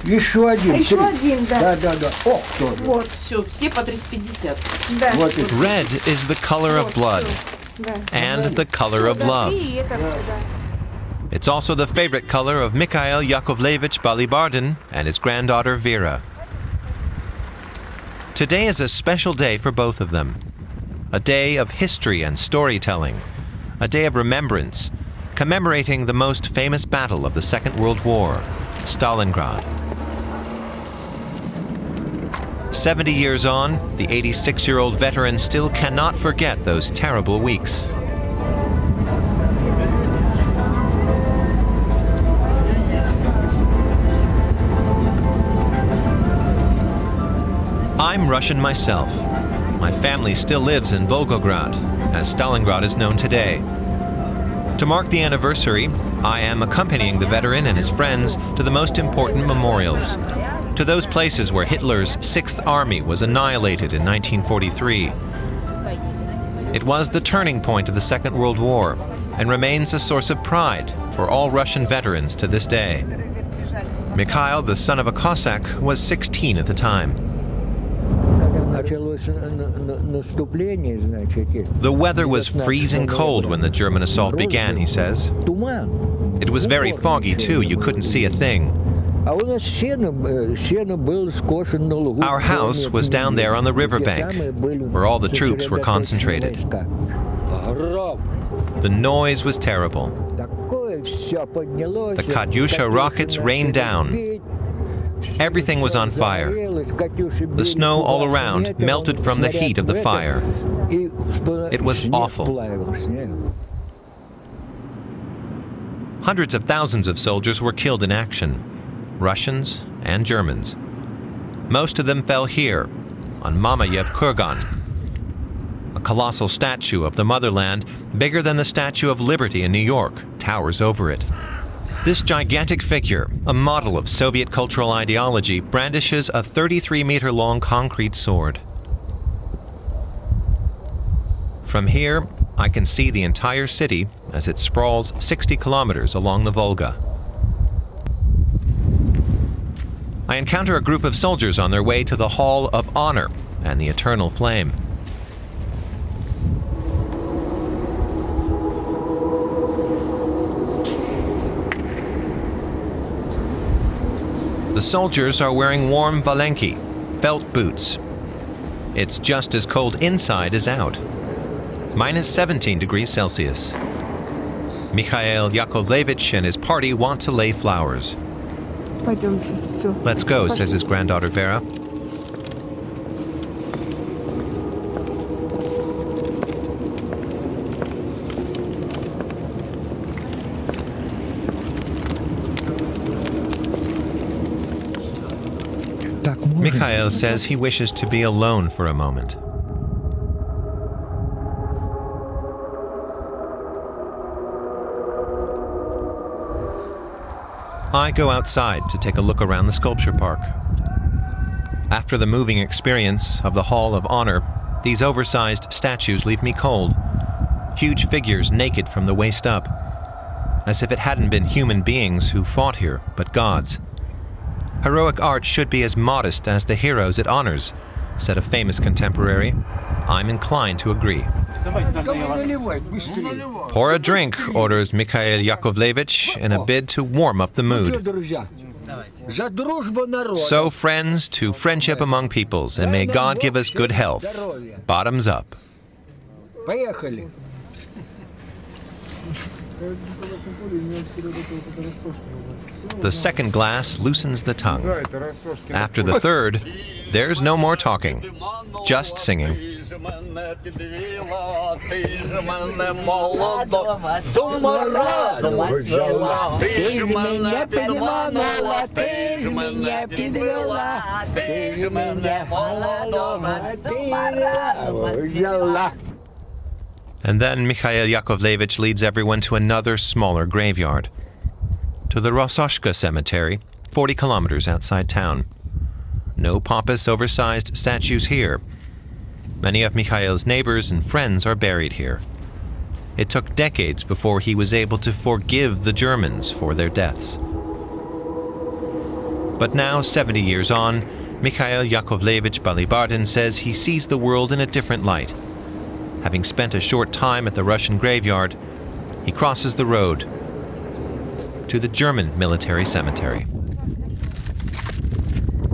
Еще один. Еще один, да. Да. Ох, тоже. Вот. Все, все по 350. Да. Вот это. Red is the color of blood Да. and the color of Да, love. и это, да. It's also the favorite color of Mikhail Yakovlevich Balibardin and his granddaughter Vera. Today is a special day for both of them. A day of history and storytelling. A day of remembrance, commemorating the most famous battle of the Second World War, Stalingrad. 70 years on, the 86-year-old veteran still cannot forget those terrible weeks. I'm Russian myself. My family still lives in Volgograd, as Stalingrad is known today. To mark the anniversary, I am accompanying the veteran and his friends to the most important memorials, to those places where Hitler's Sixth Army was annihilated in 1943. It was the turning point of the Second World War and remains a source of pride for all Russian veterans to this day. Mikhail, the son of a Cossack, was 16 at the time. The weather was freezing cold when the German assault began, he says. It was very foggy too, you couldn't see a thing. Our house was down there on the riverbank, where all the troops were concentrated. The noise was terrible. The Katyusha rockets rained down. Everything was on fire. The snow all around melted from the heat of the fire. It was awful. Hundreds of thousands of soldiers were killed in action, Russians and Germans. Most of them fell here, on Mamayev Kurgan, a colossal statue of the motherland, bigger than the Statue of Liberty in New York, towers over it. This gigantic figure, a model of Soviet cultural ideology, brandishes a 33-meter-long concrete sword. From here, I can see the entire city as it sprawls 60 kilometers along the Volga. I encounter a group of soldiers on their way to the Hall of Honor and the Eternal Flame. The soldiers are wearing warm valenki, felt boots. It's just as cold inside as out. Minus 17 degrees Celsius. Mikhail Yakovlevich and his party want to lay flowers. Let's go, says his granddaughter Vera. Mikhail says he wishes to be alone for a moment. I go outside to take a look around the sculpture park. After the moving experience of the Hall of Honor, these oversized statues leave me cold. Huge figures naked from the waist up, as if it hadn't been human beings who fought here, but gods. Heroic art should be as modest as the heroes it honors, said a famous contemporary. I'm inclined to agree. Pour a drink, orders Mikhail Yakovlevich in a bid to warm up the mood. So, friends, to friendship among peoples, and may God give us good health. Bottoms up. The second glass loosens the tongue. After the third, there's no more talking, just singing. And then Mikhail Yakovlevich leads everyone to another smaller graveyard, to the Rososhka Cemetery, 40 kilometers outside town. No pompous, oversized statues here. Many of Mikhail's neighbors and friends are buried here. It took decades before he was able to forgive the Germans for their deaths. But now, 70 years on, Mikhail Yakovlevich Balibardin says he sees the world in a different light. Having spent a short time at the Russian graveyard, he crosses the road to the German military cemetery.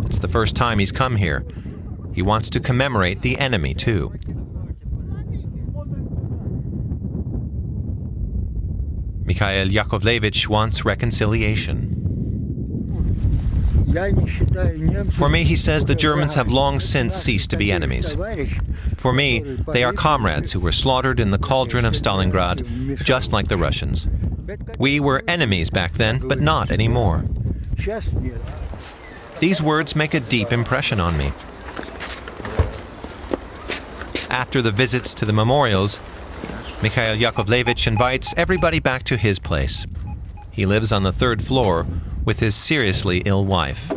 It's the first time he's come here. He wants to commemorate the enemy, too. Mikhail Yakovlevich wants reconciliation. For me, he says, the Germans have long since ceased to be enemies. For me, they are comrades who were slaughtered in the cauldron of Stalingrad, just like the Russians. We were enemies back then, but not anymore. These words make a deep impression on me. After the visits to the memorials, Mikhail Yakovlevich invites everybody back to his place. He lives on the 3rd floor with his seriously ill wife.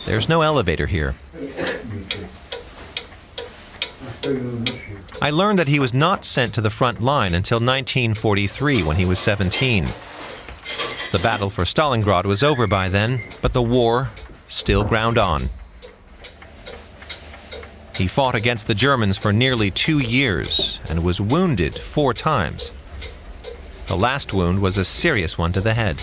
There's no elevator here. I learned that he was not sent to the front line until 1943, when he was 17. The battle for Stalingrad was over by then, but the war still ground on. He fought against the Germans for nearly 2 years and was wounded 4 times. The last wound was a serious one to the head.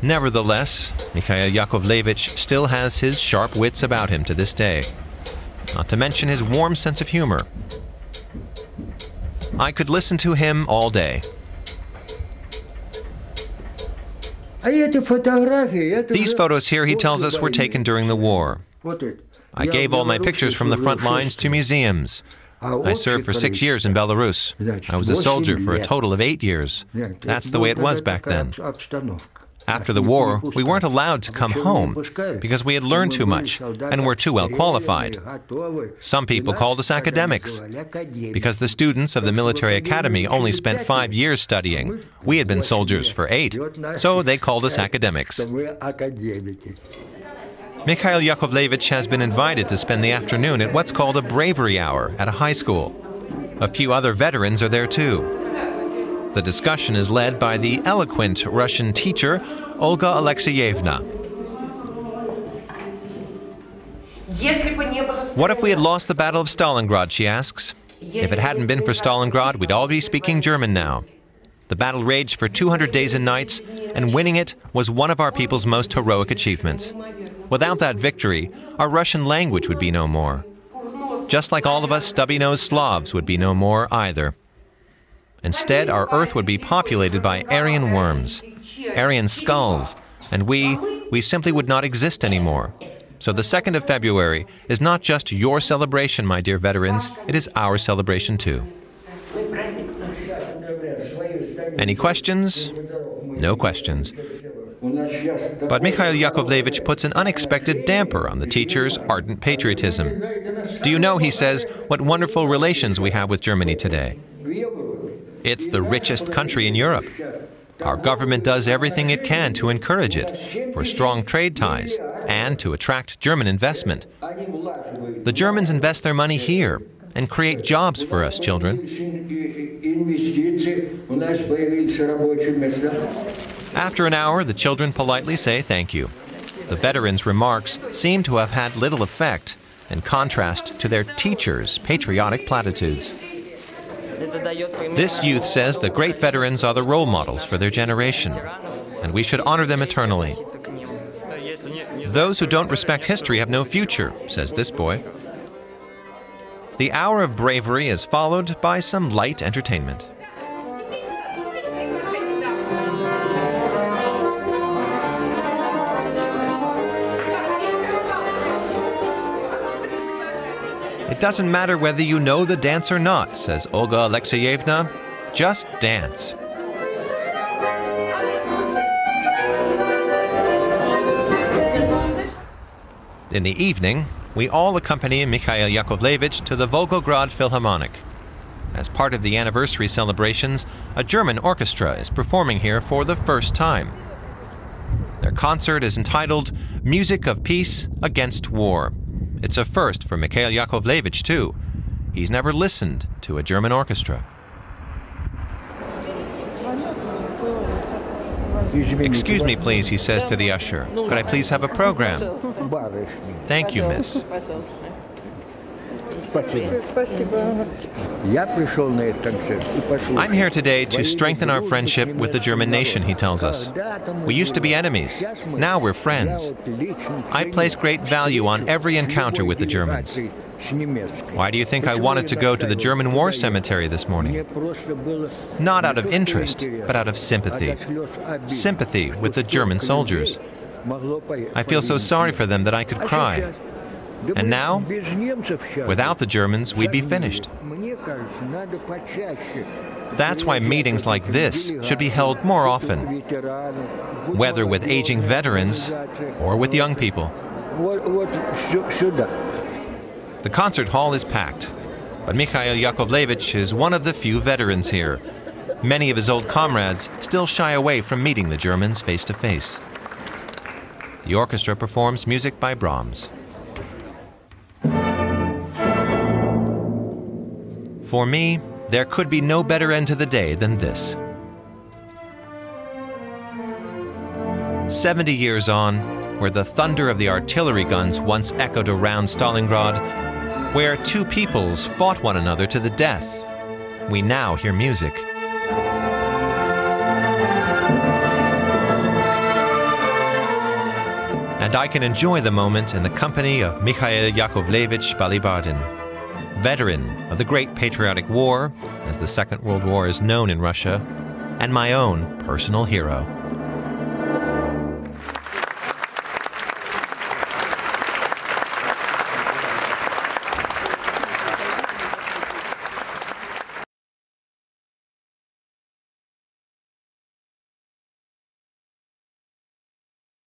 Nevertheless, Mikhail Yakovlevich still has his sharp wits about him to this day, not to mention his warm sense of humor. I could listen to him all day. These photos here, he tells us, were taken during the war. I gave all my pictures from the front lines to museums. I served for 6 years in Belarus. I was a soldier for a total of 8 years. That's the way it was back then. After the war, we weren't allowed to come home because we had learned too much and were too well qualified. Some people called us academics because the students of the military academy only spent 5 years studying. We had been soldiers for 8, so they called us academics. Mikhail Yakovlevich has been invited to spend the afternoon at what's called a bravery hour at a high school. A few other veterans are there too. The discussion is led by the eloquent Russian teacher, Olga Alexeyevna. What if we had lost the Battle of Stalingrad, she asks. If it hadn't been for Stalingrad, we'd all be speaking German now. The battle raged for 200 days and nights, and winning it was one of our people's most heroic achievements. Without that victory, our Russian language would be no more. Just like all of us stubby-nosed Slavs would be no more either. Instead, our Earth would be populated by Aryan worms, Aryan skulls, and we simply would not exist anymore. So the 2nd of February is not just your celebration, my dear veterans, it is our celebration too. Any questions? No questions. But Mikhail Yakovlevich puts an unexpected damper on the teacher's ardent patriotism. Do you know, he says, what wonderful relations we have with Germany today? It's the richest country in Europe. Our government does everything it can to encourage it, for strong trade ties, and to attract German investment. The Germans invest their money here and create jobs for us children. After an hour, the children politely say thank you. The veterans' remarks seem to have had little effect, in contrast to their teachers' patriotic platitudes. This youth says the great veterans are the role models for their generation, and we should honor them eternally. Those who don't respect history have no future, says this boy. The hour of bravery is followed by some light entertainment. It doesn't matter whether you know the dance or not, says Olga Alexeyevna. Just dance. In the evening, we all accompany Mikhail Yakovlevich to the Volgograd Philharmonic. As part of the anniversary celebrations, a German orchestra is performing here for the first time. Their concert is entitled Music of Peace Against War. It's a first for Mikhail Yakovlevich, too. He's never listened to a German orchestra. Excuse me, please, he says to the usher. Could I please have a program? Thank you, miss. I'm here today to strengthen our friendship with the German nation, he tells us. We used to be enemies. Now we're friends. I place great value on every encounter with the Germans. Why do you think I wanted to go to the German war cemetery this morning? Not out of interest, but out of sympathy. Sympathy with the German soldiers. I feel so sorry for them that I could cry. And now, without the Germans, we'd be finished. That's why meetings like this should be held more often, whether with aging veterans or with young people. The concert hall is packed, but Mikhail Yakovlevich is one of the few veterans here. Many of his old comrades still shy away from meeting the Germans face to face. The orchestra performs music by Brahms. For me, there could be no better end to the day than this. 70 years on, where the thunder of the artillery guns once echoed around Stalingrad, where two peoples fought one another to the death, we now hear music. And I can enjoy the moment in the company of Mikhail Yakovlevich Balibardin, veteran of the Great Patriotic War, as the Second World War is known in Russia, and my own personal hero.